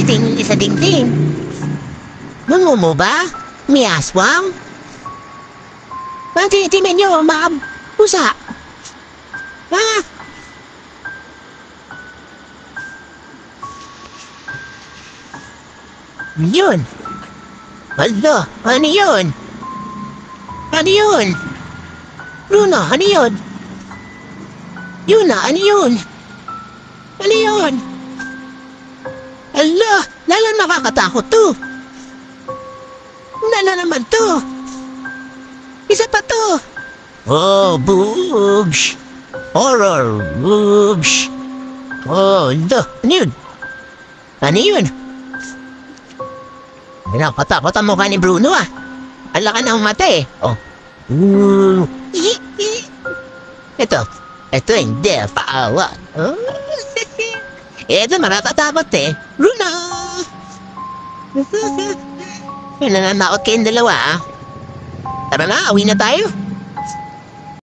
tingin sa dingding. Mangumo ba? May aswang? Timen nyo, ma'am. Pusa. Ha? Yun. Hala, ano yun? Ano yun? Luna, ano yun? Yuna, ano yun? Ano yun? Hala, lalo nakakatakot to. Lalo naman to. Isa pa to. Oh, boobs. Horror, boobs. Oh, hala, ano yun? Ano yun? Katakot ang mukha ni Bruno ah. Ala ka ng mata eh. Oh. Ito hindi, paawa. Oh. Ito makakatakot eh. Bruno! Nananakot kayong dalawa ah. Tara na, awi na tayo.